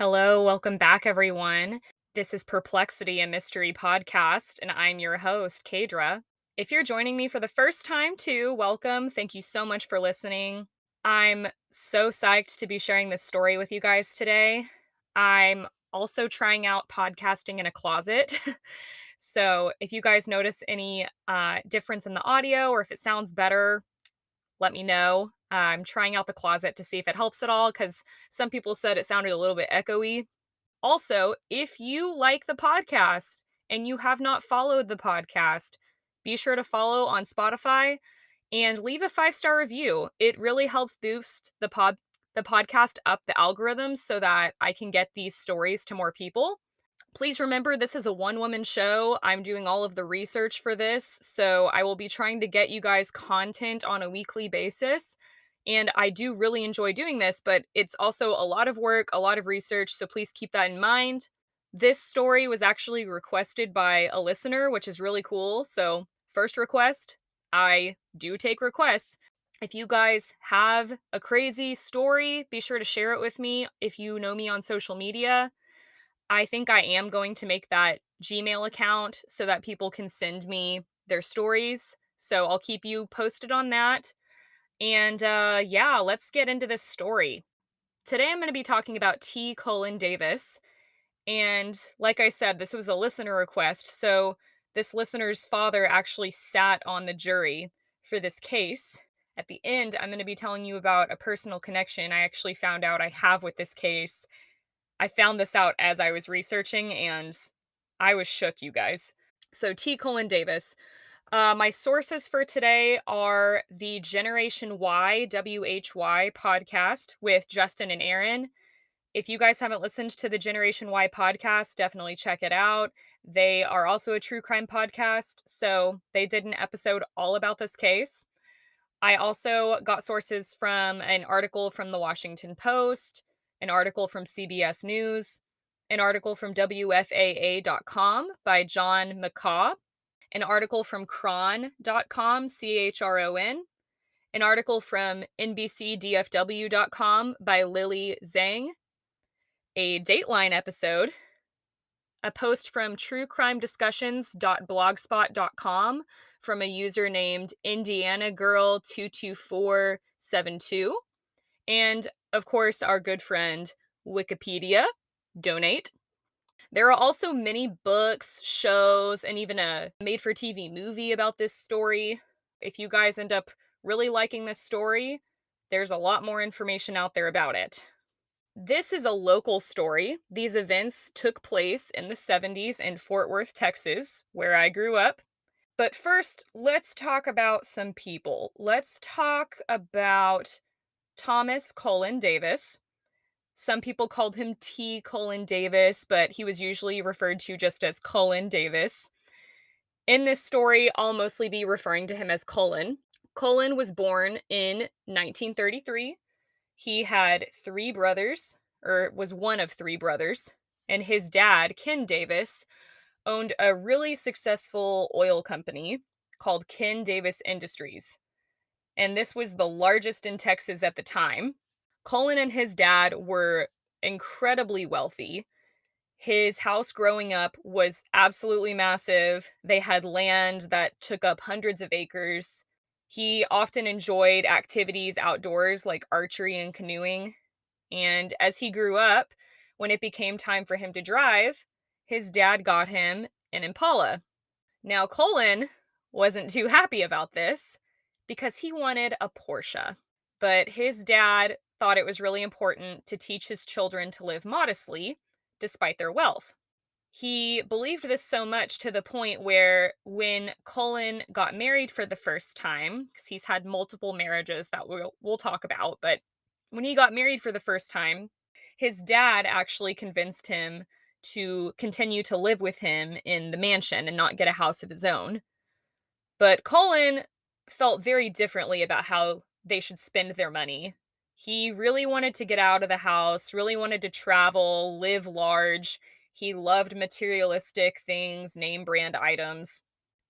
Hello, welcome back, everyone. This is Perplexity, a mystery podcast, and I'm your host, Kaydra. If you're joining me for the first time, too, welcome. Thank you so much for listening. I'm so psyched to be sharing this story with you guys today. I'm also trying out podcasting in a closet. So if you guys notice any difference in the audio or if it sounds better, let me know. I'm trying out the closet to see if it helps at all because some people said it sounded a little bit echoey. Also, if you like the podcast and you have not followed the podcast, be sure to follow on Spotify and leave a 5-star review. It really helps boost the podcast up the algorithms so that I can get these stories to more people. Please remember this is a one-woman show. I'm doing all of the research for this, so I will be trying to get you guys content on a weekly basis. And I do really enjoy doing this, but it's also a lot of work, a lot of research, so please keep that in mind. This story was actually requested by a listener, which is really cool. So, first request, I do take requests. If you guys have a crazy story, be sure to share it with me if you know me on social media. I think I am going to make that Gmail account so that people can send me their stories. So I'll keep you posted on that. And yeah, let's get into this story. Today I'm going to be talking about T. Cullen Davis. And like I said, this was a listener request. So this listener's father actually sat on the jury for this case. At the end, I'm going to be telling you about a personal connection I actually found out I have with this case. I found this out as I was researching and I was shook, you guys. So, T. Cullen Davis. My sources for today are the Generation Y, WHY podcast with Justin and Aaron. If you guys haven't listened to the Generation Y podcast, definitely check it out. They are also a true crime podcast, so they did an episode all about this case. I also got sources from an article from the Washington Post, an article from CBS News, an article from WFAA.com by John McCaw, an article from chron.com, CHRON, an article from NBCDFW.com by Lily Zhang, a Dateline episode, a post from truecrimediscussions.blogspot.com from a user named IndianaGirl22472, and of course, our good friend Wikipedia. Donate. There are also many books, shows, and even a made for TV movie about this story. If you guys end up really liking this story, there's a lot more information out there about it. This is a local story. These events took place in the 70s in Fort Worth, Texas, where I grew up. But first, let's talk about some people. Let's talk about Thomas Cullen Davis. Some people called him T. Cullen Davis, but he was usually referred to just as Cullen Davis. In this story, I'll mostly be referring to him as Cullen. Cullen was born in 1933. He had 3 brothers, or was one of 3 brothers, and his dad, Ken Davis, owned a really successful oil company called Ken Davis Industries. And this was the largest in Texas at the time. Cullen and his dad were incredibly wealthy. His house growing up was absolutely massive. They had land that took up hundreds of acres. He often enjoyed activities outdoors like archery and canoeing. And as he grew up, when it became time for him to drive, his dad got him an Impala. Now, Cullen wasn't too happy about this because he wanted a Porsche. But his dad thought it was really important to teach his children to live modestly despite their wealth. He believed this so much to the point where when Cullen got married for the first time, because he's had multiple marriages that we'll talk about, but when he got married for the first time, his dad actually convinced him to continue to live with him in the mansion and not get a house of his own. But Cullen felt very differently about how they should spend their money. He really wanted to get out of the house, really wanted to travel, live large. He loved materialistic things, name brand items.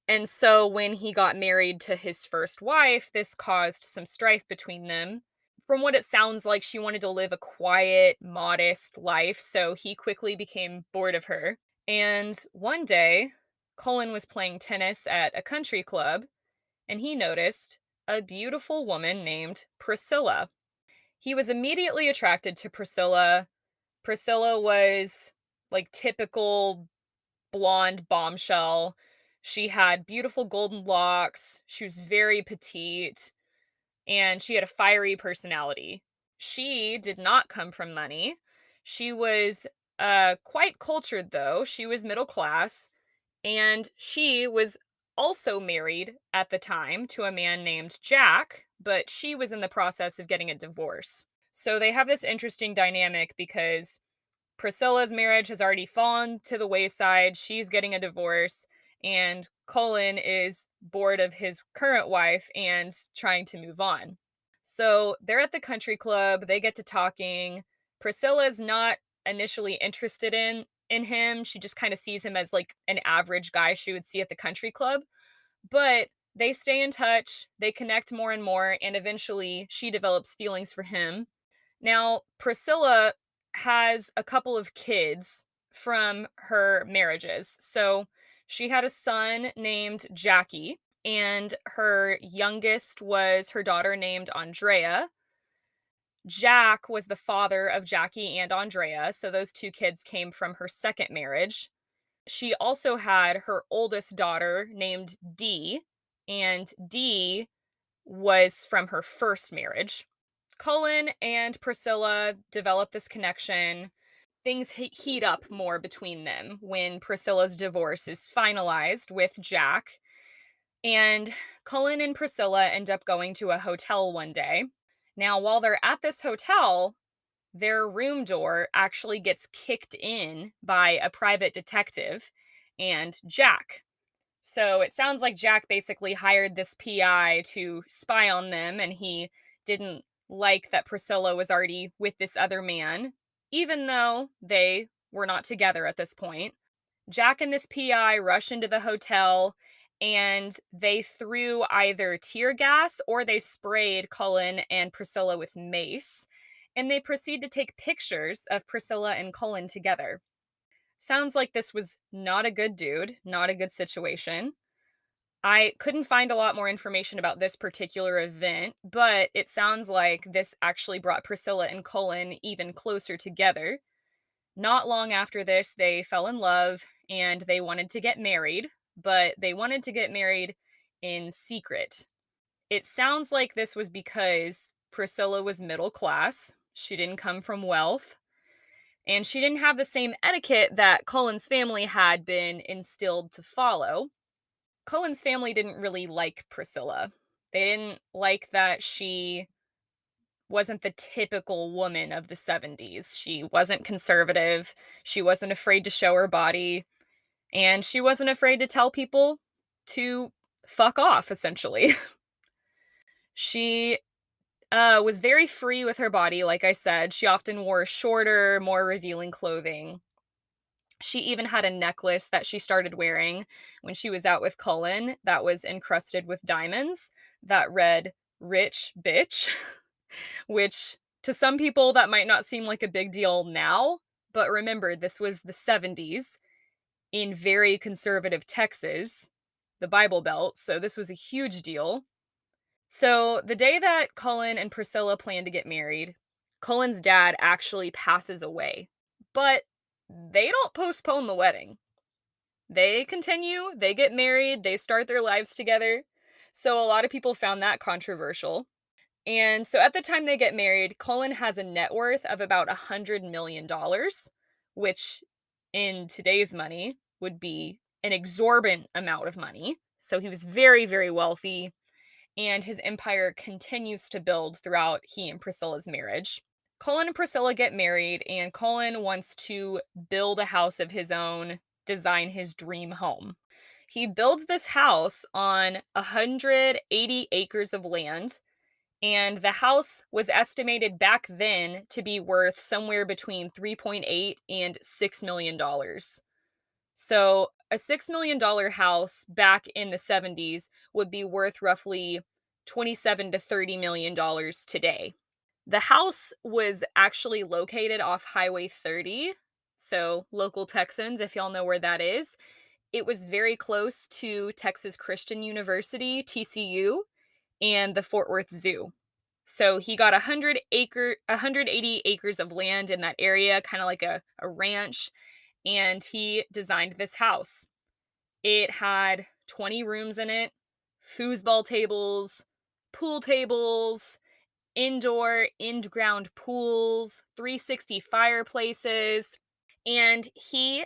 And so when he got married to his first wife, this caused some strife between them. From what it sounds like, she wanted to live a quiet, modest life, so he quickly became bored of her. And one day, Cullen was playing tennis at a country club, and he noticed a beautiful woman named Priscilla. He was immediately attracted to Priscilla. Priscilla was like typical blonde bombshell. She had beautiful golden locks. She was very petite and she had a fiery personality. She did not come from money. She was quite cultured, though. She was middle class, and she was also married at the time to a man named Jack, but she was in the process of getting a divorce. So they have this interesting dynamic because Priscilla's marriage has already fallen to the wayside. She's getting a divorce, and Cullen is bored of his current wife and trying to move on. So they're at the country club, they get to talking. Priscilla's not initially interested in him. She just kind of sees him as like an average guy she would see at the country club. But they stay in touch, they connect more and more, and eventually she develops feelings for him. Now, Priscilla has a couple of kids from her marriages. So she had a son named Jackie, and her youngest was her daughter named Andrea. Jack was the father of Jackie and Andrea, so those two kids came from her second marriage. She also had her oldest daughter named Dee, and Dee was from her first marriage. Cullen and Priscilla develop this connection. Things heat up more between them when Priscilla's divorce is finalized with Jack. And Cullen and Priscilla end up going to a hotel one day. Now, while they're at this hotel, their room door actually gets kicked in by a private detective and Jack. So it sounds like Jack basically hired this PI to spy on them, and he didn't like that Priscilla was already with this other man, even though they were not together at this point. Jack and this PI rush into the hotel and they threw either tear gas or they sprayed Cullen and Priscilla with mace. And they proceed to take pictures of Priscilla and Cullen together. Sounds like this was not a good dude, not a good situation. I couldn't find a lot more information about this particular event, but it sounds like this actually brought Priscilla and Cullen even closer together. Not long after this, they fell in love and they wanted to get married, but they wanted to get married in secret. It sounds like this was because Priscilla was middle class. She didn't come from wealth, and she didn't have the same etiquette that Cullen's family had been instilled to follow. Cullen's family didn't really like Priscilla. They didn't like that she wasn't the typical woman of the 70s. She wasn't conservative, she wasn't afraid to show her body, and she wasn't afraid to tell people to fuck off, essentially. She was very free with her body, like I said. She often wore shorter, more revealing clothing. She even had a necklace that she started wearing when she was out with Cullen that was encrusted with diamonds that read, "Rich Bitch," which to some people that might not seem like a big deal now, but remember, this was the 70s in very conservative Texas, the Bible Belt, so this was a huge deal. So, the day that Cullen and Priscilla plan to get married, Cullen's dad actually passes away. But they don't postpone the wedding. They continue, they get married, they start their lives together. So, a lot of people found that controversial. And so, at the time they get married, Cullen has a net worth of about $100 million, which in today's money would be an exorbitant amount of money. So, he was very, very wealthy and his empire continues to build throughout he and Priscilla's marriage. Cullen and Priscilla get married, and Cullen wants to build a house of his own, design his dream home. He builds this house on 180 acres of land, and the house was estimated back then to be worth somewhere between 3.8 and $6 million. So a $6 million house back in the 70s would be worth roughly 27 to $30 million today. The house was actually located off Highway 30. So, local Texans, if y'all know where that is, it was very close to Texas Christian University, TCU, and the Fort Worth Zoo. So he got 180 acres of land in that area, kind of like a ranch, and he designed this house. It had 20 rooms in it, foosball tables, pool tables, indoor, in-ground pools, 360 fireplaces, and he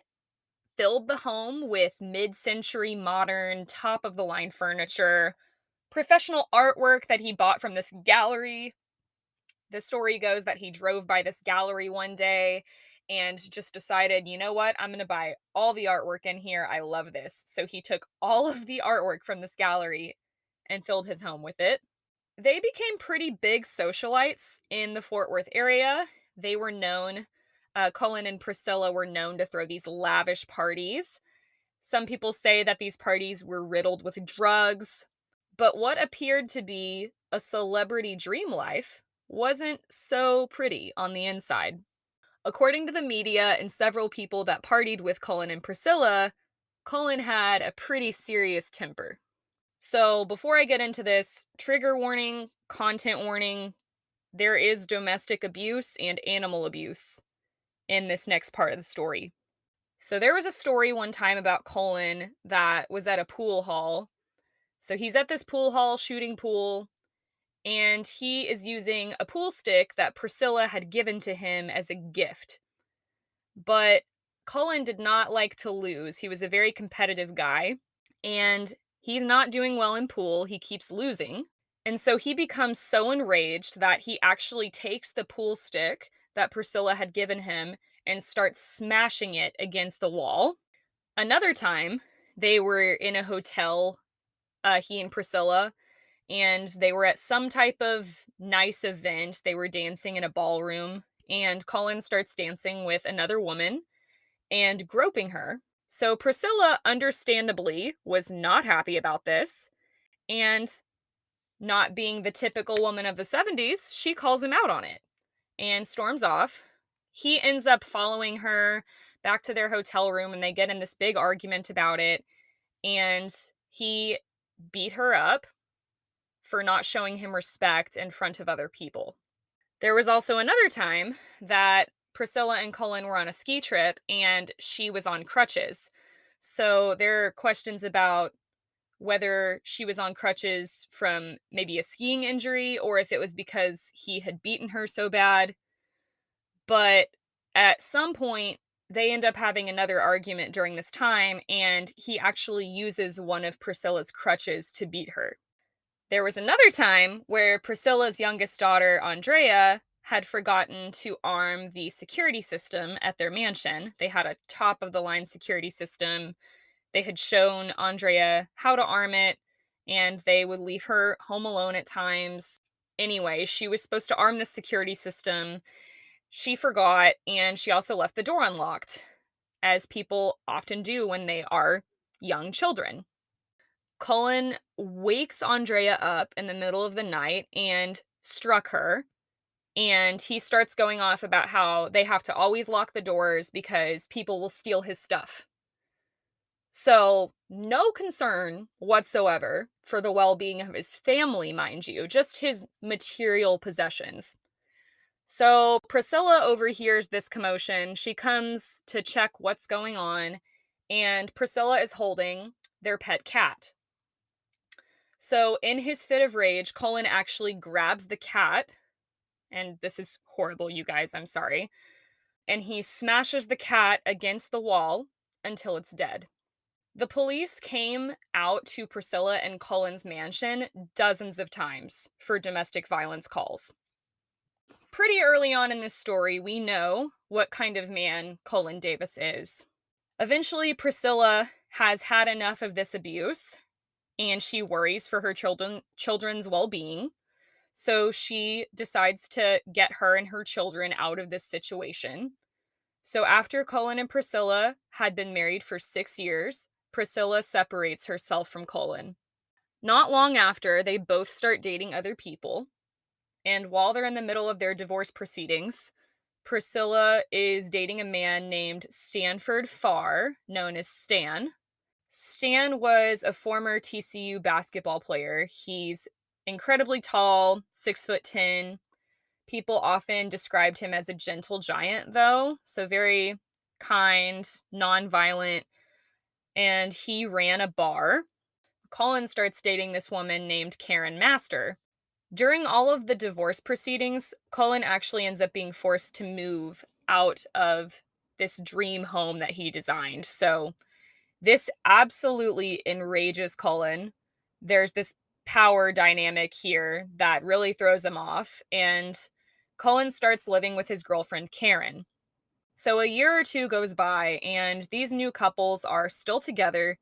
filled the home with mid-century modern, top-of-the-line furniture, professional artwork that he bought from this gallery. The story goes that he drove by this gallery one day and just decided, you know what, I'm going to buy all the artwork in here. I love this. So he took all of the artwork from this gallery and filled his home with it. They became pretty big socialites in the Fort Worth area. They were known, Cullen and Priscilla were known to throw these lavish parties. Some people say that these parties were riddled with drugs, but what appeared to be a celebrity dream life wasn't so pretty on the inside. According to the media and several people that partied with Cullen and Priscilla, Cullen had a pretty serious temper. So, before I get into this, trigger warning, content warning, there is domestic abuse and animal abuse in this next part of the story. So, there was a story one time about Cullen that was at a pool hall. So, he's at this pool hall shooting pool, and he is using a pool stick that Priscilla had given to him as a gift. But Cullen did not like to lose. He was a very competitive guy, and he's not doing well in pool. He keeps losing. And so he becomes so enraged that he actually takes the pool stick that Priscilla had given him and starts smashing it against the wall. Another time, they were in a hotel, he and Priscilla, and they were at some type of nice event. They were dancing in a ballroom, and Colin starts dancing with another woman and groping her. So Priscilla, understandably, was not happy about this, and not being the typical woman of the 70s, she calls him out on it and storms off. He ends up following her back to their hotel room, and they get in this big argument about it, and he beat her up for not showing him respect in front of other people. There was also another time that Priscilla and Cullen were on a ski trip and she was on crutches. So there are questions about whether she was on crutches from maybe a skiing injury or if it was because he had beaten her so bad. But at some point, they end up having another argument during this time, and he actually uses one of Priscilla's crutches to beat her. There was another time where Priscilla's youngest daughter, Andrea, had forgotten to arm the security system at their mansion. They had a top of the line security system. They had shown Andrea how to arm it, and they would leave her home alone at times. Anyway, she was supposed to arm the security system. She forgot, and she also left the door unlocked, as people often do when they are young children. Cullen wakes Andrea up in the middle of the night and struck her. And he starts going off about how they have to always lock the doors because people will steal his stuff. So, no concern whatsoever for the well being of his family, mind you, just his material possessions. So, Priscilla overhears this commotion. She comes to check what's going on, and Priscilla is holding their pet cat. So, in his fit of rage, Cullen actually grabs the cat, and this is horrible, you guys, I'm sorry, and he smashes the cat against the wall until it's dead. The police came out to Priscilla and Cullen's mansion dozens of times for domestic violence calls. Pretty early on in this story, we know what kind of man Cullen Davis is. Eventually, Priscilla has had enough of this abuse, and she worries for her children's well-being. So she decides to get her and her children out of this situation. So after Cullen and Priscilla had been married for 6 years, Priscilla separates herself from Cullen. Not long after, they both start dating other people. And while they're in the middle of their divorce proceedings, Priscilla is dating a man named Stanford Farr, known as Stan. Stan was a former TCU basketball player. He's incredibly tall, 6'10". People often described him as a gentle giant, though, so very kind, non-violent, and he ran a bar. Cullen starts dating this woman named Karen Master. During all of the divorce proceedings, Cullen actually ends up being forced to move out of this dream home that he designed. So this absolutely enrages Cullen. There's this power dynamic here that really throws him off, and Cullen starts living with his girlfriend, Karen. So a year or two goes by, and these new couples are still together.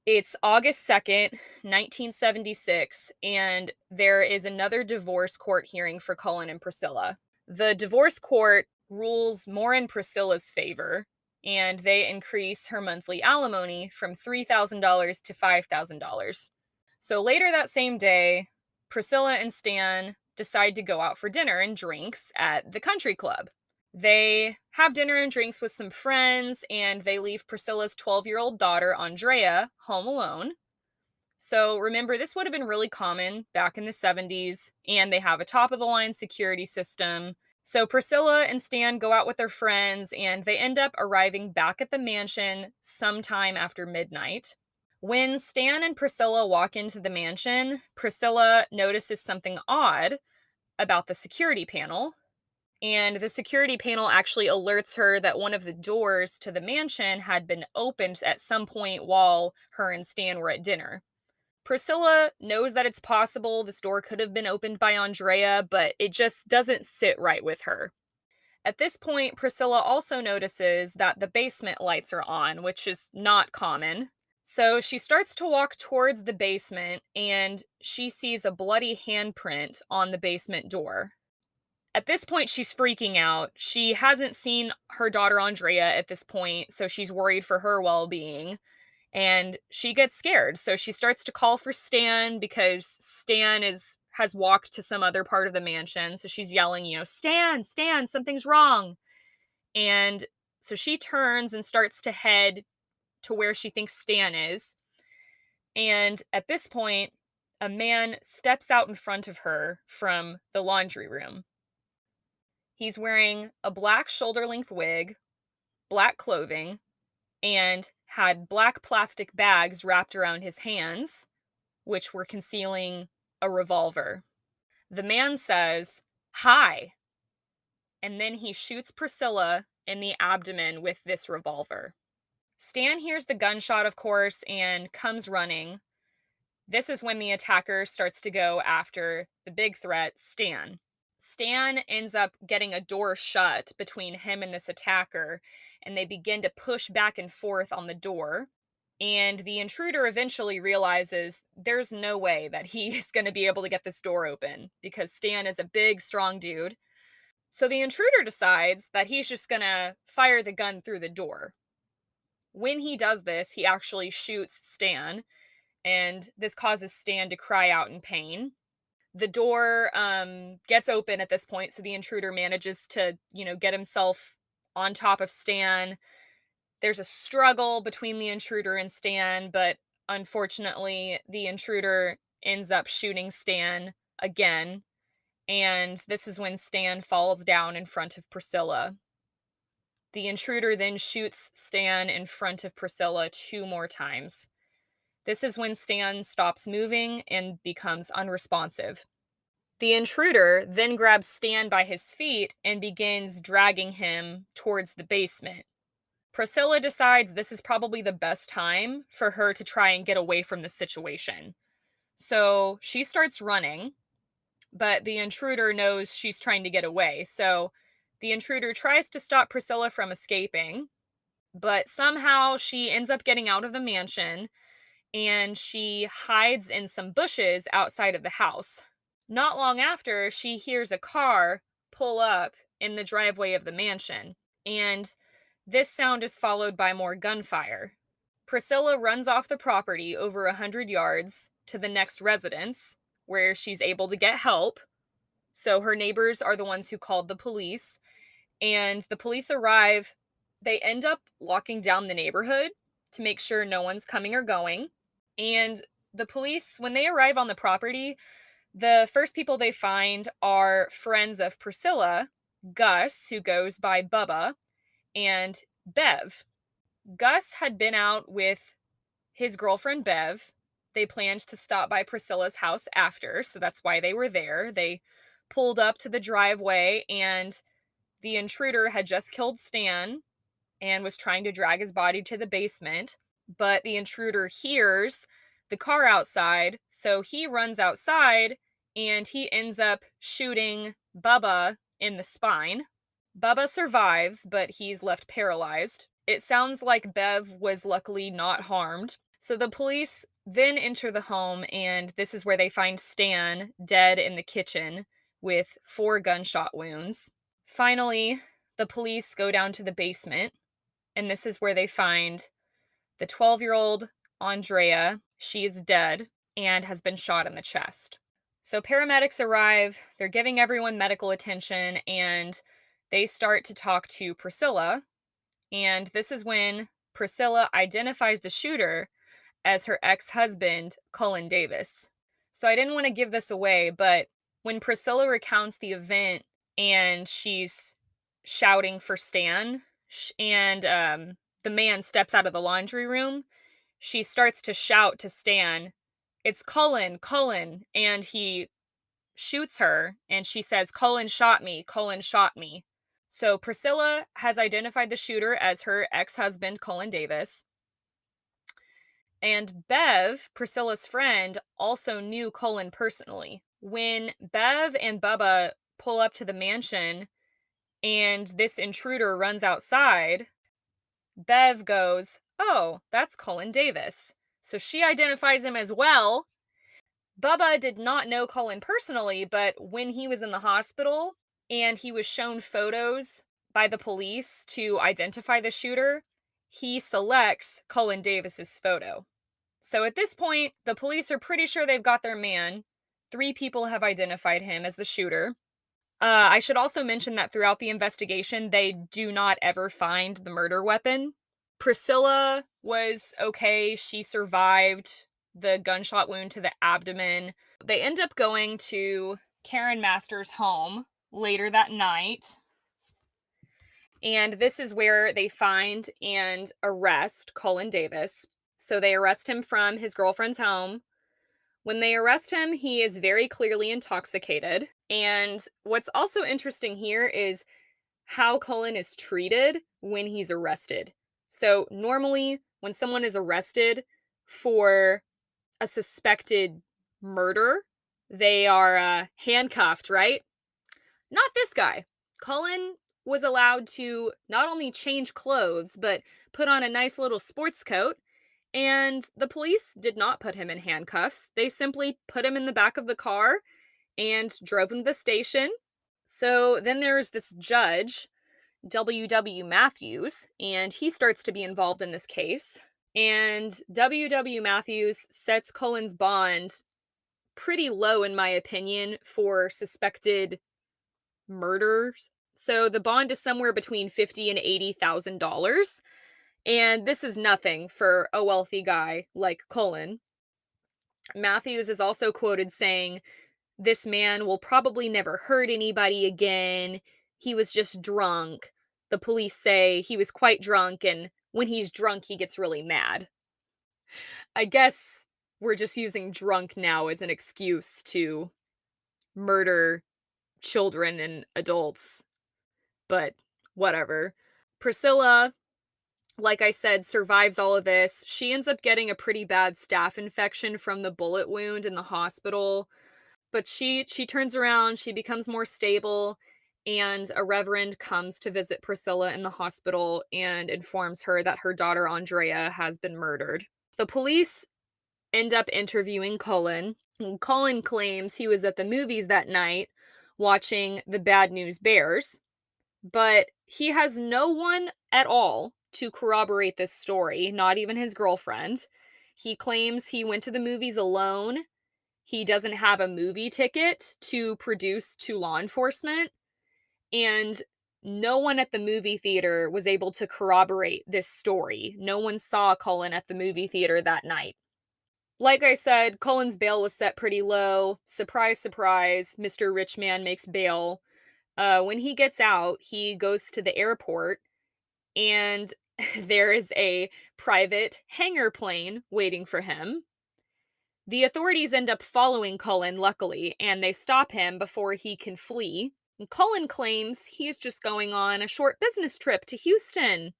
It's August 2nd, 1976, and there is another divorce court hearing for Cullen and Priscilla. The divorce court rules more in Priscilla's favor, and they increase her monthly alimony from $3,000 to $5,000. So later that same day, Priscilla and Stan decide to go out for dinner and drinks at the country club. They have dinner and drinks with some friends, and they leave Priscilla's 12-year-old daughter, Andrea, home alone. So remember, this would have been really common back in the 70s, and they have a top-of-the-line security system. So Priscilla and Stan go out with their friends, and they end up arriving back at the mansion sometime after midnight. When Stan and Priscilla walk into the mansion, Priscilla notices something odd about the security panel. And the security panel actually alerts her that one of the doors to the mansion had been opened at some point while her and Stan were at dinner. Priscilla knows that it's possible this door could have been opened by Andrea, but it just doesn't sit right with her. At this point, Priscilla also notices that the basement lights are on, which is not common. So she starts to walk towards the basement, and she sees a bloody handprint on the basement door. At this point, she's freaking out. She hasn't seen her daughter Andrea at this point, so she's worried for her well-being, and she gets scared. So she starts to call for Stan because Stan has walked to some other part of the mansion. So she's yelling, Stan, Stan, something's wrong. And so she turns and starts to head to where she thinks Stan is. And at this point, a man steps out in front of her from the laundry room. He's wearing a black shoulder-length wig, black clothing, and had black plastic bags wrapped around his hands, which were concealing a revolver. The man says, "Hi," and then he shoots Priscilla in the abdomen with this revolver. Stan hears the gunshot, of course, and comes running. This is when the attacker starts to go after the big threat, Stan. Stan ends up getting a door shut between him and this attacker, and they begin to push back and forth on the door. And the intruder eventually realizes there's no way that he is going to be able to get this door open because Stan is a big, strong dude. So the intruder decides that he's just going to fire the gun through the door. When he does this, he actually shoots Stan, and this causes Stan to cry out in pain. The door gets open at this point, so the intruder manages to, get himself on top of Stan. There's a struggle between the intruder and Stan, but unfortunately, the intruder ends up shooting Stan again, and this is when Stan falls down in front of Priscilla. The intruder then shoots Stan in front of Priscilla 2 more times. This is when Stan stops moving and becomes unresponsive. The intruder then grabs Stan by his feet and begins dragging him towards the basement. Priscilla decides this is probably the best time for her to try and get away from the situation. So she starts running, but the intruder knows she's trying to get away. So the intruder tries to stop Priscilla from escaping, but somehow she ends up getting out of the mansion, and she hides in some bushes outside of the house. Not long after, she hears a car pull up in the driveway of the mansion, and this sound is followed by more gunfire. Priscilla runs off the property over 100 yards to the next residence, where she's able to get help. So her neighbors are the ones who called the police, and the police arrive. They end up locking down the neighborhood to make sure no one's coming or going. And the police, when they arrive on the property, the first people they find are friends of Priscilla, Gus, who goes by Bubba, and Bev. Gus had been out with his girlfriend Bev. They planned to stop by Priscilla's house after, so that's why they were there. They pulled up to the driveway, and the intruder had just killed Stan and was trying to drag his body to the basement. But the intruder hears the car outside, so he runs outside and he ends up shooting Bubba in the spine. Bubba survives, but he's left paralyzed. It sounds like Bev was luckily not harmed. So the police then enter the home, and this is where they find Stan dead in the kitchen with 4 gunshot wounds. Finally, the police go down to the basement, and this is where they find the 12-year-old Andrea. She is dead and has been shot in the chest. So paramedics arrive, they're giving everyone medical attention, and they start to talk to Priscilla. And this is when Priscilla identifies the shooter as her ex-husband, Cullen Davis. So I didn't want to give this away, but when Priscilla recounts the event and she's shouting for Stan, and the man steps out of the laundry room, she starts to shout to Stan, "It's Cullen, Cullen," and he shoots her, and she says, "Cullen shot me, Cullen shot me." So Priscilla has identified the shooter as her ex-husband, Cullen Davis. And Bev, Priscilla's friend, also knew Cullen personally. When Bev and Bubba pull up to the mansion and this intruder runs outside, Bev goes, "Oh, that's Cullen Davis." So she identifies him as well. Bubba did not know Cullen personally, but when he was in the hospital and he was shown photos by the police to identify the shooter, he selects Cullen Davis's photo. So at this point, the police are pretty sure they've got their man. 3 people have identified him as the shooter. I should also mention that throughout the investigation, they do not ever find the murder weapon. Priscilla was okay. She survived the gunshot wound to the abdomen. They end up going to Karen Masters' home later that night. And this is where they find and arrest Cullen Davis. So they arrest him from his girlfriend's home. When they arrest him, he is very clearly intoxicated. And what's also interesting here is how Cullen is treated when he's arrested. So normally, when someone is arrested for a suspected murder, they are handcuffed, right? Not this guy. Cullen was allowed to not only change clothes, but put on a nice little sports coat. And the police did not put him in handcuffs. They simply put him in the back of the car and drove him to the station. So then there's this judge, W.W. Matthews, and he starts to be involved in this case. And W.W. Matthews sets Cullen's bond pretty low, in my opinion, for suspected murders. So the bond is somewhere between $50,000 and $80,000. And this is nothing for a wealthy guy like Cullen. Matthews is also quoted saying, "This man will probably never hurt anybody again. He was just drunk. The police say he was quite drunk, and when he's drunk, he gets really mad." I guess we're just using drunk now as an excuse to murder children and adults, but whatever. Priscilla, like I said, survives all of this. She ends up getting a pretty bad staph infection from the bullet wound in the hospital. But she turns around, she becomes more stable, and a reverend comes to visit Priscilla in the hospital and informs her that her daughter Andrea has been murdered. The police end up interviewing Cullen. Cullen claims he was at the movies that night watching The Bad News Bears, but he has no one at all to corroborate this story, not even his girlfriend. He claims he went to the movies alone He doesn't have a movie ticket to produce to law enforcement, and no one at the movie theater was able to corroborate this story. No one saw Cullen at the movie theater that night. Like I said, Cullen's bail was set pretty low. Surprise, surprise, Mr. Richman makes bail. When he gets out, he goes to the airport, and there is a private hangar plane waiting for him. The authorities end up following Cullen, luckily, and they stop him before he can flee. And Cullen claims he's just going on a short business trip to Houston.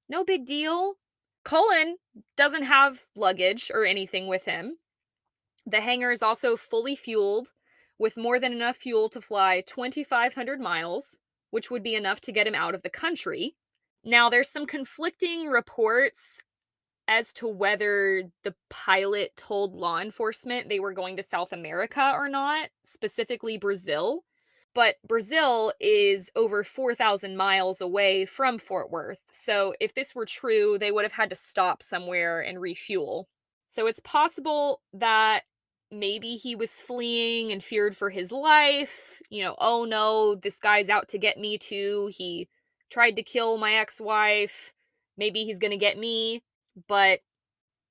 No big deal. Cullen doesn't have luggage or anything with him. The hangar is also fully fueled with more than enough fuel to fly 2,500 miles, which would be enough to get him out of the country. Now, there's some conflicting reports as to whether the pilot told law enforcement they were going to South America or not, specifically Brazil. But Brazil is over 4,000 miles away from Fort Worth. So if this were true, they would have had to stop somewhere and refuel. So it's possible that maybe he was fleeing and feared for his life. Oh no, this guy's out to get me too. He tried to kill my ex-wife. Maybe he's going to get me. But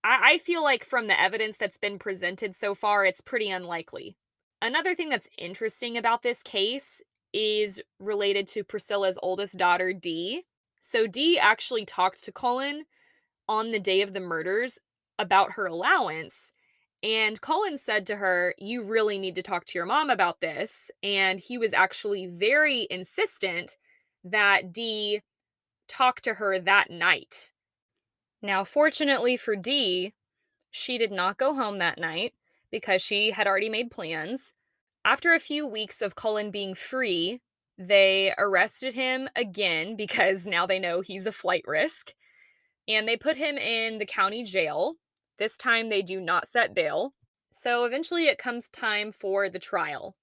I feel like from the evidence that's been presented so far, it's pretty unlikely. Another thing that's interesting about this case is related to Priscilla's oldest daughter, Dee. So Dee actually talked to Cullen on the day of the murders about her allowance. And Cullen said to her, "You really need to talk to your mom about this." And he was actually very insistent that Dee talk to her that night. Now, fortunately for Dee, she did not go home that night because she had already made plans. After a few weeks of Cullen being free, they arrested him again because now they know he's a flight risk, and they put him in the county jail. This time they do not set bail. So eventually it comes time for the trial.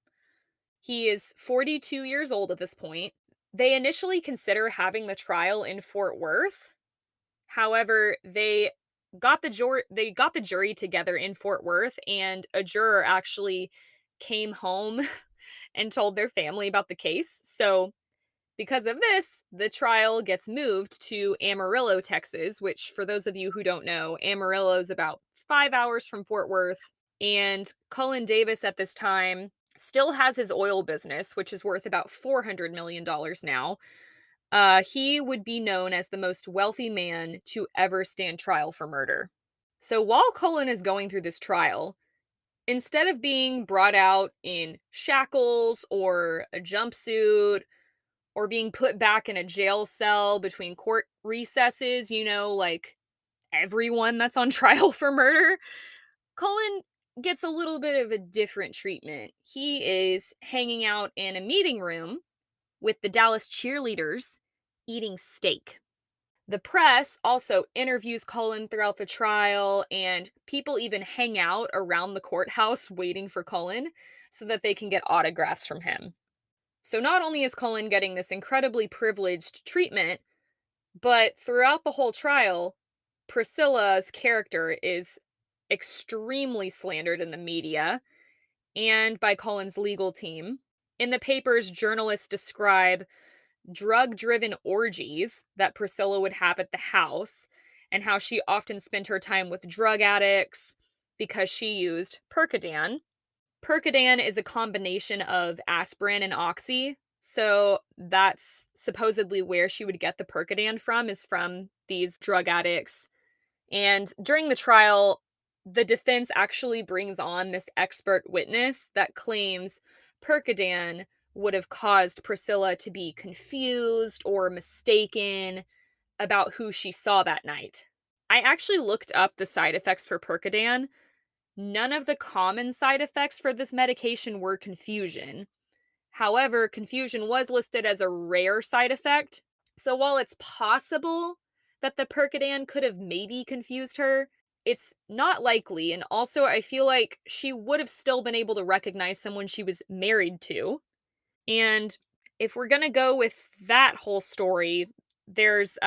He is 42 years old at this point. They initially consider having the trial in Fort Worth. However, they got the jury together in Fort Worth, and a juror actually came home and told their family about the case. So, because of this, the trial gets moved to Amarillo, Texas, which, for those of you who don't know, Amarillo is about 5 hours from Fort Worth. And Cullen Davis at this time still has his oil business, which is worth about $400 million now. He would be known as the most wealthy man to ever stand trial for murder. So while Cullen is going through this trial, instead of being brought out in shackles or a jumpsuit or being put back in a jail cell between court recesses, like everyone that's on trial for murder, Cullen gets a little bit of a different treatment. He is hanging out in a meeting room with the Dallas cheerleaders eating steak. The press also interviews Cullen throughout the trial, and people even hang out around the courthouse waiting for Cullen so that they can get autographs from him. So not only is Cullen getting this incredibly privileged treatment, but throughout the whole trial, Priscilla's character is extremely slandered in the media and by Cullen's legal team. In the papers, journalists describe drug-driven orgies that Priscilla would have at the house and how she often spent her time with drug addicts because she used Percodan. Percodan is a combination of aspirin and oxy, so that's supposedly where she would get the Percodan from, is from these drug addicts. And during the trial, the defense actually brings on this expert witness that claims Percodan would have caused Priscilla to be confused or mistaken about who she saw that night. I actually looked up the side effects for Percodan. None of the common side effects for this medication were confusion. However, confusion was listed as a rare side effect. So while it's possible that the Percodan could have maybe confused her, it's not likely. And also, I feel like she would have still been able to recognize someone she was married to. And if we're going to go with that whole story, there's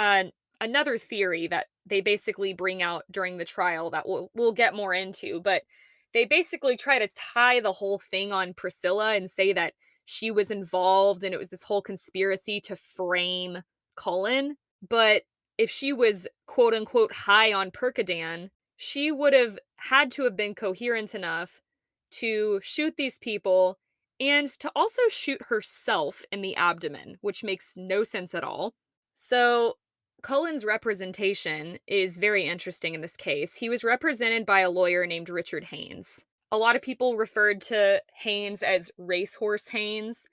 another theory that they basically bring out during the trial that we'll get more into. But They basically try to tie the whole thing on Priscilla and say that she was involved and it was this whole conspiracy to frame Cullen. But if she was quote unquote high on Percodan, she would have had to have been coherent enough to shoot these people and to also shoot herself in the abdomen, which makes no sense at all. So, Cullen's representation is very interesting in this case. He was represented by a lawyer named Richard Haynes. A lot of people referred to Haynes as Racehorse Haynes,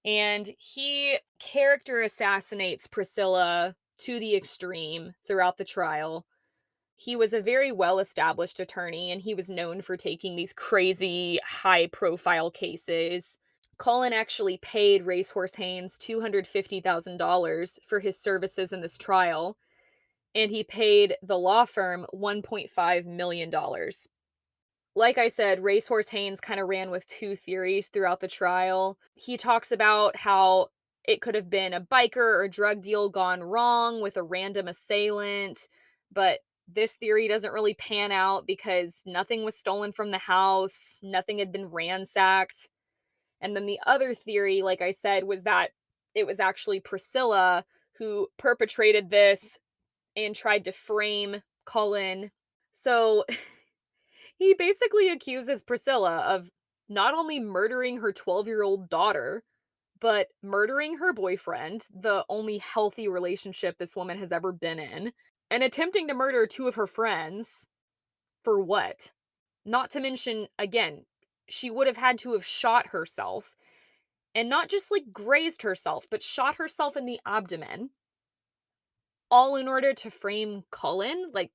and he character assassinates Priscilla to the extreme throughout the trial. He was a very well established attorney, and he was known for taking these crazy, high profile cases. Cullen actually paid Racehorse Haynes $250,000 for his services in this trial, and he paid the law firm $1.5 million. Like I said, Racehorse Haynes kind of ran with two theories throughout the trial. He talks about how it could have been a biker or drug deal gone wrong with a random assailant, but this theory doesn't really pan out because nothing was stolen from the house, nothing had been ransacked. And then the other theory, like I said, was that it was actually Priscilla who perpetrated this and tried to frame Cullen. So he basically accuses Priscilla of not only murdering her 12-year-old daughter, but murdering her boyfriend, the only healthy relationship this woman has ever been in, and attempting to murder two of her friends. For what? Not to mention, again, she would have had to have shot herself, and not just like grazed herself, but shot herself in the abdomen, all in order to frame Cullen. Like,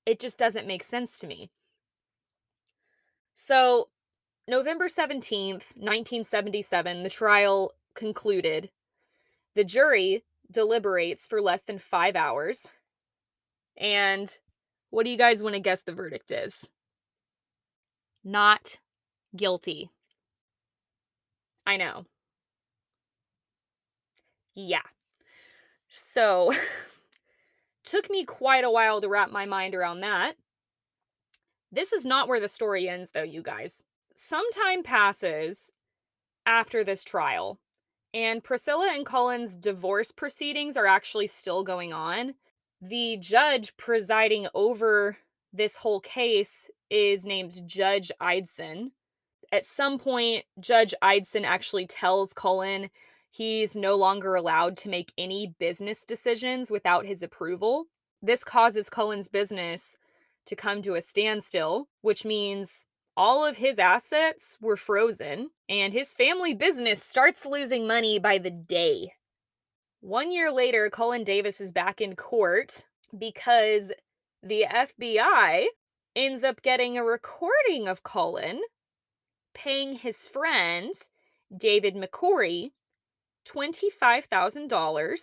it just doesn't make sense to me. So, November 17th, 1977, the trial concluded. The jury deliberates for less than 5 hours. And what do you guys want to guess the verdict is? Not guilty. I know. Yeah. So, took me quite a while to wrap my mind around that. This is not where the story ends, though, you guys. Some time passes after this trial, and Priscilla and Cullen's divorce proceedings are actually still going on. The judge presiding over this whole case is named Judge Eidson. At some point, Judge Eidson actually tells Cullen he's no longer allowed to make any business decisions without his approval. This causes Cullen's business to come to a standstill, which means all of his assets were frozen and his family business starts losing money by the day. 1 year later, Cullen Davis is back in court because the FBI ends up getting a recording of Cullen paying his friend, David McCory, $25,000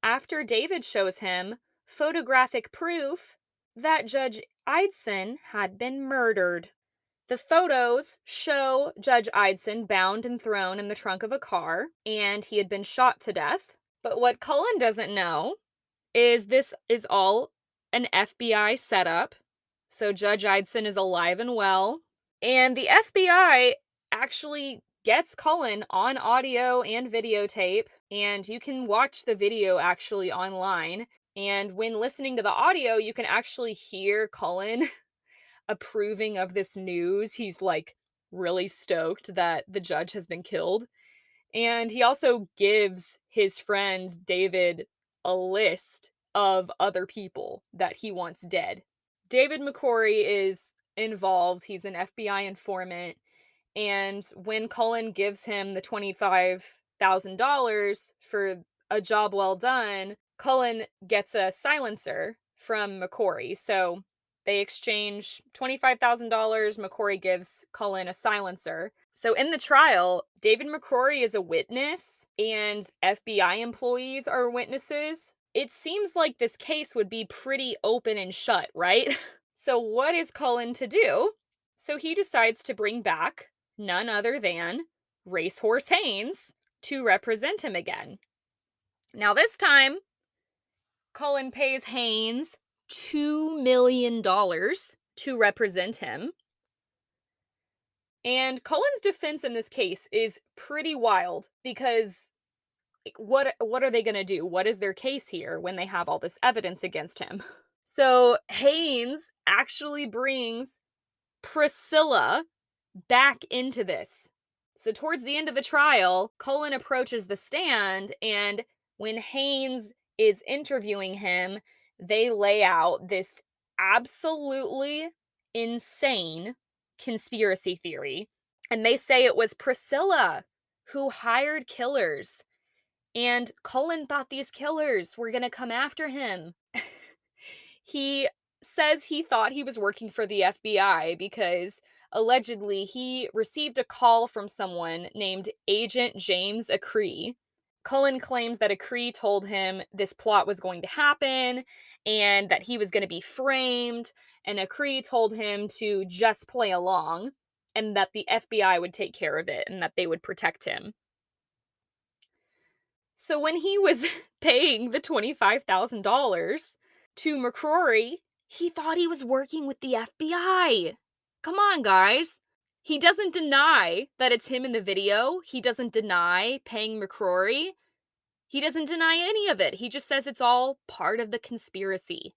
after David shows him photographic proof that Judge Eidson had been murdered. The photos show Judge Eidson bound and thrown in the trunk of a car, and he had been shot to death. But what Cullen doesn't know is this is all an FBI setup. So Judge Eidson is alive and well. And the FBI actually gets Cullen on audio and videotape, and you can watch the video actually online. And when listening to the audio, you can actually hear Cullen approving of this news. He's like really stoked that the judge has been killed. And he also gives his friend David a list of other people that he wants dead. David McCory is involved. He's an FBI informant. And when Cullen gives him the $25,000 for a job well done, Cullen gets a silencer from McCory. So they exchange $25,000. McCory gives Cullen a silencer. So in the trial, David McCrory is a witness and FBI employees are witnesses. It seems like this case would be pretty open and shut, right? So what is Cullen to do? So he decides to bring back none other than Racehorse Haynes to represent him again. Now this time, Cullen pays Haynes $2 million to represent him. And Cullen's defense in this case is pretty wild because like, what are they going to do? What is their case here when they have all this evidence against him? So Haynes actually brings Priscilla back into this. So towards the end of the trial, Cullen approaches the stand, and when Haynes is interviewing him, they lay out this absolutely insane conspiracy theory. And they say it was Priscilla who hired killers. And Cullen thought these killers were going to come after him. He says he thought he was working for the FBI because allegedly he received a call from someone named Agent James Acree. Cullen claims that Acree told him this plot was going to happen and that he was going to be framed, and Acree told him to just play along and that the FBI would take care of it and that they would protect him. So when he was paying the $25,000 to McCrory, he thought he was working with the FBI. Come on, guys. He doesn't deny that it's him in the video. He doesn't deny paying McCrory. He doesn't deny any of it. He just says it's all part of the conspiracy.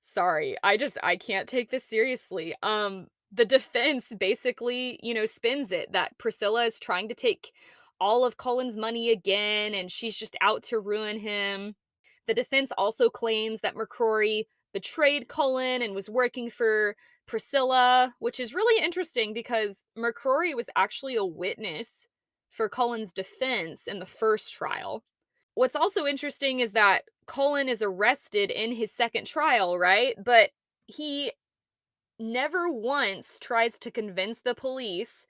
Sorry, I can't take this seriously. The defense basically, spins it that Priscilla is trying to take all of Cullen's money again and she's just out to ruin him. The defense also claims that McCrory betrayed Cullen and was working for Priscilla, which is really interesting because McCrory was actually a witness for Cullen's defense in the first trial. What's also interesting is that Cullen is arrested in his second trial, right? But he never once tries to convince the police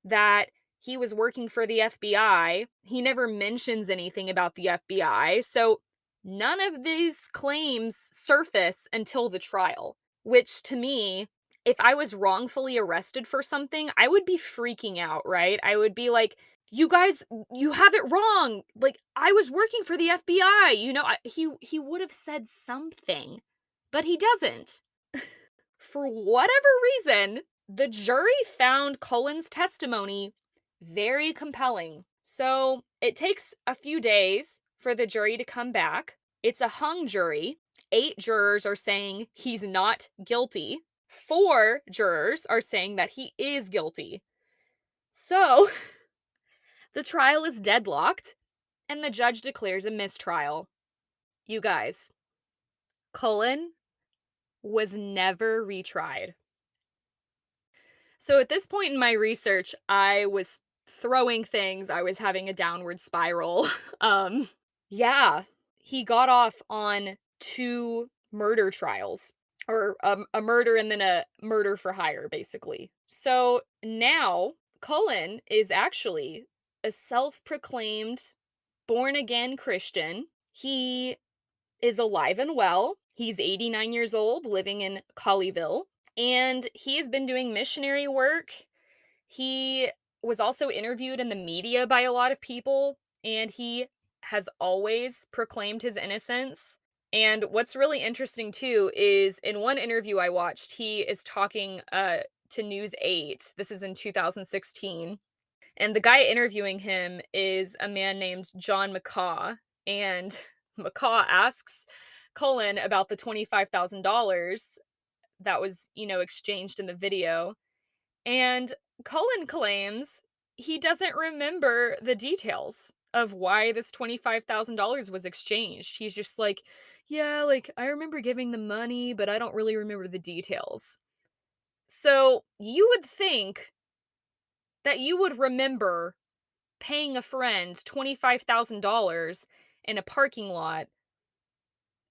that he was working for the FBI. He never mentions anything about the FBI. So none of these claims surface until the trial, which to me, if I was wrongfully arrested for something, I would be freaking out, right? I would be like, you guys, you have it wrong. Like, I was working for the FBI. He would have said something, but he doesn't. For whatever reason, the jury found Cullen's testimony very compelling. So it takes a few days for the jury to come back. It's a hung jury. 8 jurors are saying he's not guilty. 4 jurors are saying that he is guilty. So the trial is deadlocked and the judge declares a mistrial. You guys, Cullen was never retried. So at this point in my research, I was throwing things. I was having a downward spiral. Yeah, he got off on 2 murder trials, or a murder and then a murder for hire, basically. So now Cullen is actually a self-proclaimed born-again Christian. He is alive and well. He's 89 years old, living in Colleyville. And he has been doing missionary work. He was also interviewed in the media by a lot of people, and he has always proclaimed his innocence. And what's really interesting too is in one interview I watched, he is talking to News 8. This is in 2016. And the guy interviewing him is a man named John McCaw. And McCaw asks Cullen about the $25,000 that was, exchanged in the video. And Cullen claims he doesn't remember the details of why this $25,000 was exchanged. He's just like, yeah, like I remember giving the money, but I don't really remember the details. So you would think that you would remember paying a friend $25,000 in a parking lot,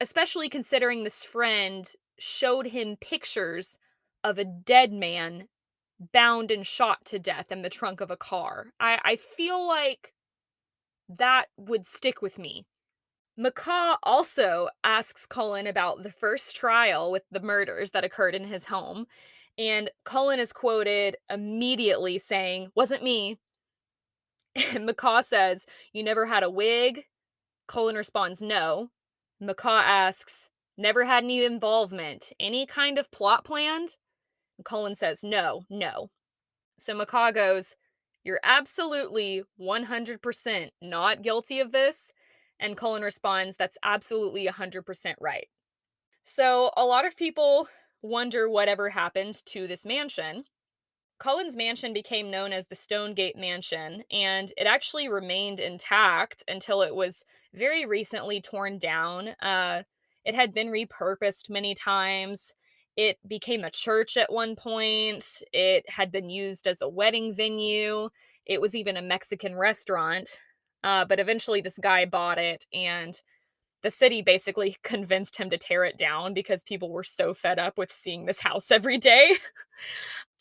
especially considering this friend showed him pictures of a dead man bound and shot to death in the trunk of a car. I feel like that would stick with me. McCaw also asks Cullen about the first trial with the murders that occurred in his home, and Cullen is quoted immediately saying, "Wasn't me." And McCaw says, "You never had a wig?" Cullen responds, "No." McCaw asks, "Never had any involvement? Any kind of plot planned?" Cullen says, no, no. So McCaw goes, "You're absolutely 100% not guilty of this." And Cullen responds, "That's absolutely 100% right." So a lot of people wonder whatever happened to this mansion. Cullen's mansion became known as the Stonegate Mansion, and it actually remained intact until it was very recently torn down. It had been repurposed many times. It became a church at one point. It had been used as a wedding venue. It was even a Mexican restaurant. But eventually, this guy bought it, and the city basically convinced him to tear it down because people were so fed up with seeing this house every day.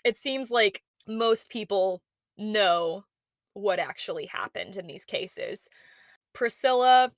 It seems like most people know what actually happened in these cases. Priscilla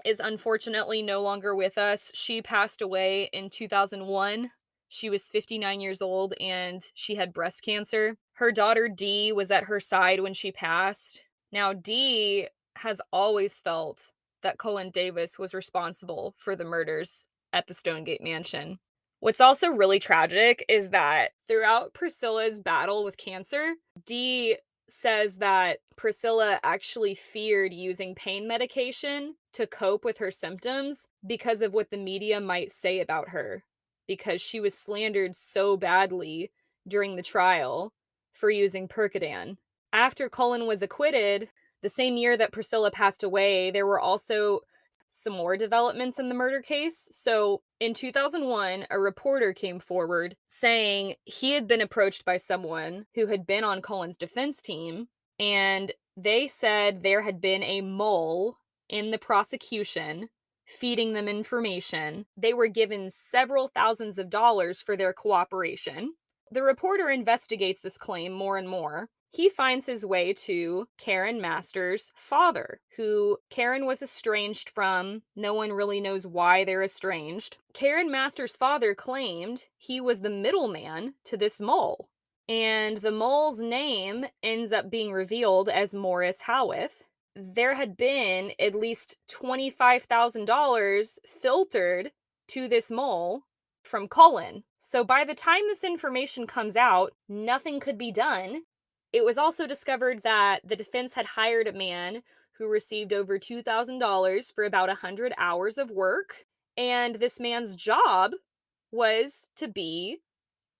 is unfortunately no longer with us. She passed away in 2001. She was 59 years old and she had breast cancer. Her daughter Dee was at her side when she passed. Now, Dee has always felt that Cullen Davis was responsible for the murders at the Stonegate Mansion. What's also really tragic is that throughout Priscilla's battle with cancer, Dee says that Priscilla actually feared using pain medication to cope with her symptoms because of what the media might say about her, because she was slandered so badly during the trial for using Percodan. After Cullen was acquitted, the same year that Priscilla passed away, there were also some more developments in the murder case. So in 2001, a reporter came forward saying he had been approached by someone who had been on Cullen's defense team, and they said there had been a mole in the prosecution feeding them information. They were given several thousands of dollars for their cooperation. The reporter investigates this claim more and more. He finds his way to Karen Masters' father, who Karen was estranged from. No one really knows why they're estranged. Karen Masters' father claimed he was the middleman to this mole, and the mole's name ends up being revealed as Morris Howarth. There had been at least $25,000 filtered to this mole from Cullen. So by the time this information comes out, nothing could be done. It was also discovered that the defense had hired a man who received over $2,000 for about 100 hours of work, and this man's job was to be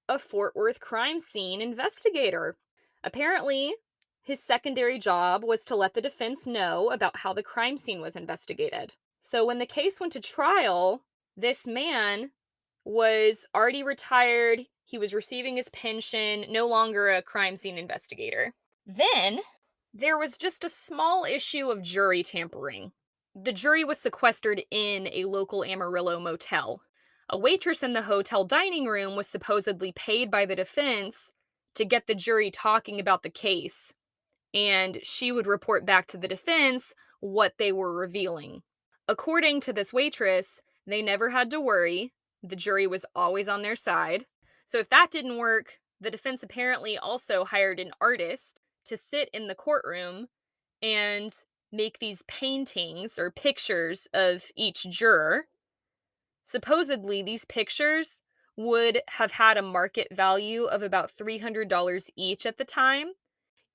a Fort Worth crime scene investigator. Apparently, his secondary job was to let the defense know about how the crime scene was investigated. So when the case went to trial, this man was already retired. He was receiving his pension, no longer a crime scene investigator. Then there was just a small issue of jury tampering. The jury was sequestered in a local Amarillo motel. A waitress in the hotel dining room was supposedly paid by the defense to get the jury talking about the case, and she would report back to the defense what they were revealing. According to this waitress, they never had to worry. The jury was always on their side. So if that didn't work, the defense apparently also hired an artist to sit in the courtroom and make these paintings or pictures of each juror. Supposedly, these pictures would have had a market value of about $300 each at the time.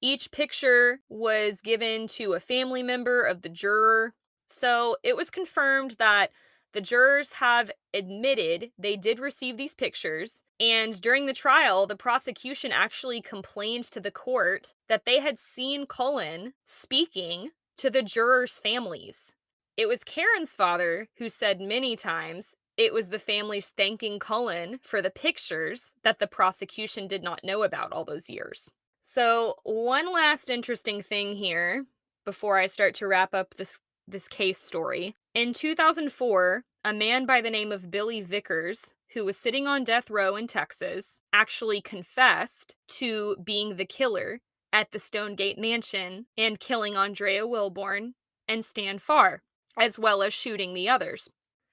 Each picture was given to a family member of the juror. So it was confirmed that the jurors have admitted they did receive these pictures. And during the trial, the prosecution actually complained to the court that they had seen Cullen speaking to the jurors' families. It was Karen's father who said many times it was the families thanking Cullen for the pictures that the prosecution did not know about all those years. So, one last interesting thing here before I start to wrap up this case story. In 2004, a man by the name of Billy Vickers, who was sitting on death row in Texas, actually confessed to being the killer at the Stonegate Mansion and killing Andrea Wilborn and Stan Farr, as well as shooting the others.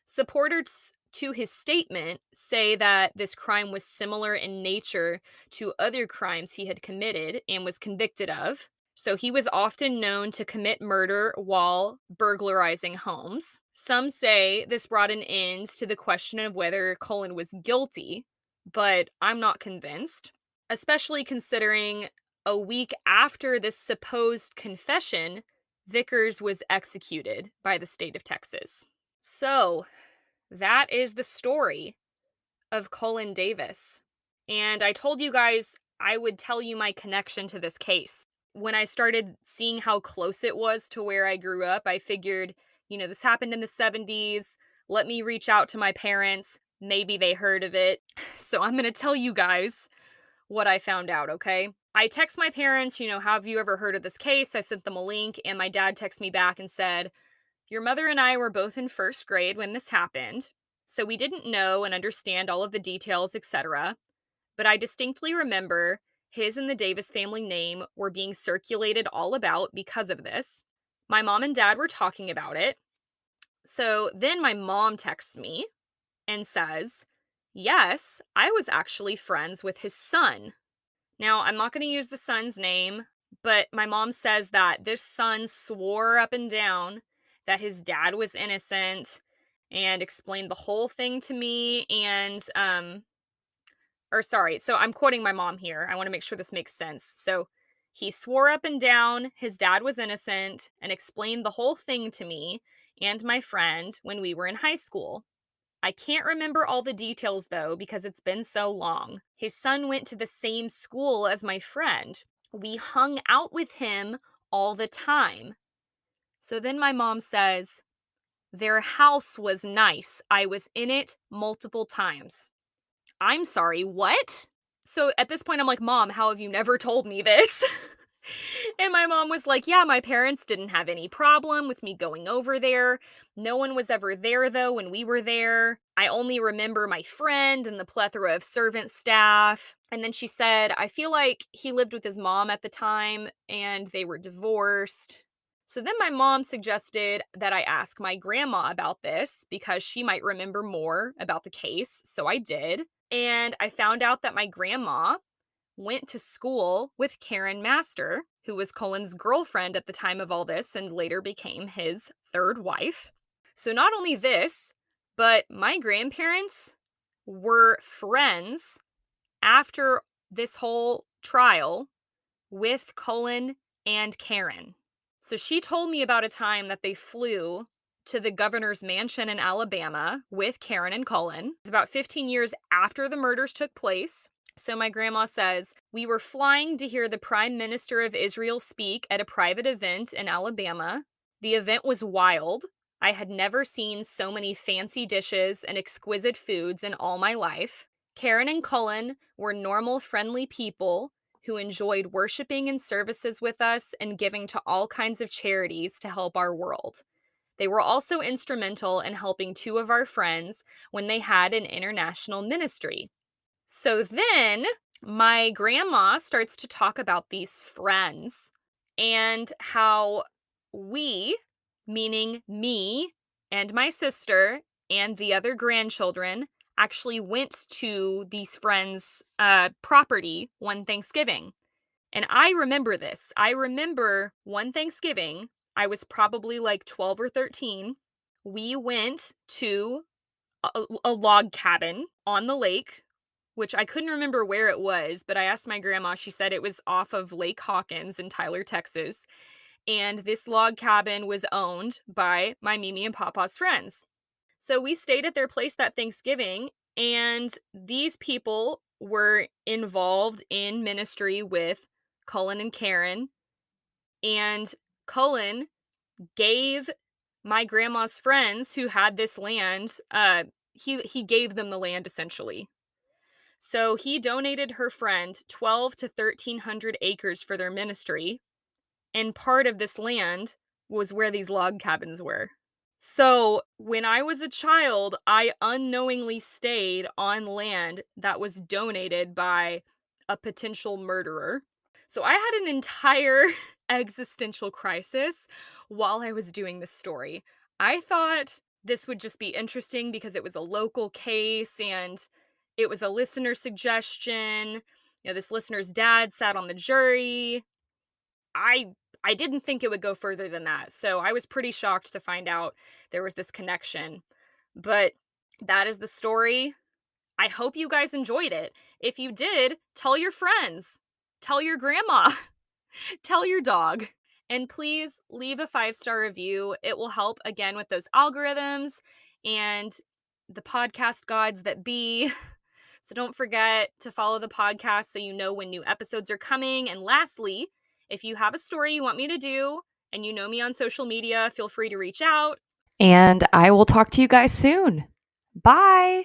Supporters to his statement say that this crime was similar in nature to other crimes he had committed and was convicted of. So he was often known to commit murder while burglarizing homes. Some say this brought an end to the question of whether Cullen was guilty but I'm not convinced, especially considering a week after this supposed confession, Vickers was executed by the state of Texas. So, that is the story of Cullen Davis. And I told you guys I would tell you my connection to this case. When I started seeing how close it was to where I grew up, I figured, this happened in the 70s. Let me reach out to my parents. Maybe they heard of it. So I'm going to tell you guys what I found out, okay? I text my parents, have you ever heard of this case? I sent them a link, and my dad texted me back and said, your mother and I were both in first grade when this happened, so we didn't know and understand all of the details, etc. But I distinctly remember his and the Davis family name were being circulated all about because of this. My mom and dad were talking about it. So then my mom texts me and says, yes, I was actually friends with his son. Now, I'm not going to use the son's name, but my mom says that this son swore up and down that his dad was innocent and explained the whole thing to me. So I'm quoting my mom here. I want to make sure this makes sense. So he swore up and down his dad was innocent and explained the whole thing to me and my friend when we were in high school. I can't remember all the details though because it's been so long. His son went to the same school as my friend. We hung out with him all the time. So then my mom says, their house was nice. I was in it multiple times. I'm sorry, what? So at this point, I'm like, Mom, how have you never told me this? And my mom was like, yeah, my parents didn't have any problem with me going over there. No one was ever there, though, when we were there. I only remember my friend and the plethora of servant staff. And then she said, I feel like he lived with his mom at the time and they were divorced. So then my mom suggested that I ask my grandma about this because she might remember more about the case. So I did. And I found out that my grandma went to school with Karen Master, who was Cullen's girlfriend at the time of all this and later became his third wife. So, not only this, but my grandparents were friends after this whole trial with Cullen and Karen. So, she told me about a time that they flew to the governor's mansion in Alabama with Karen and Cullen. It's about 15 years after the murders took place. So my grandma says, we were flying to hear the Prime Minister of Israel speak at a private event in Alabama. The event was wild. I had never seen so many fancy dishes and exquisite foods in all my life. Karen and Cullen were normal, friendly people who enjoyed worshiping in services with us and giving to all kinds of charities to help our world. They were also instrumental in helping two of our friends when they had an international ministry. So then my grandma starts to talk about these friends and how we, meaning me and my sister and the other grandchildren, actually went to these friends' property one Thanksgiving. And I remember this. I remember one Thanksgiving, I was probably like 12 or 13. We went to a log cabin on the lake, which I couldn't remember where it was, but I asked my grandma. She said it was off of Lake Hawkins in Tyler, Texas. And this log cabin was owned by my Mimi and Papa's friends. So we stayed at their place that Thanksgiving, and these people were involved in ministry with Cullen and Karen. And Cullen gave my grandma's friends who had this land, he gave them the land essentially. So he donated her friend 12 to 1300 acres for their ministry, and part of this land was where these log cabins were. So when I was a child, I unknowingly stayed on land that was donated by a potential murderer. So I had an entire existential crisis while I was doing this story. I thought this would just be interesting because it was a local case and it was a listener suggestion. This listener's dad sat on the jury. I I didn't think it would go further than that. So I was pretty shocked to find out there was this connection. But that is the story I hope you guys enjoyed it. If you did, tell your friends, tell your grandma, tell your dog, and please leave a 5-star review. It will help again with those algorithms and the podcast gods that be. So don't forget to follow the podcast so you know when new episodes are coming. And lastly, if you have a story you want me to do and you know me on social media, feel free to reach out. And I will talk to you guys soon. Bye.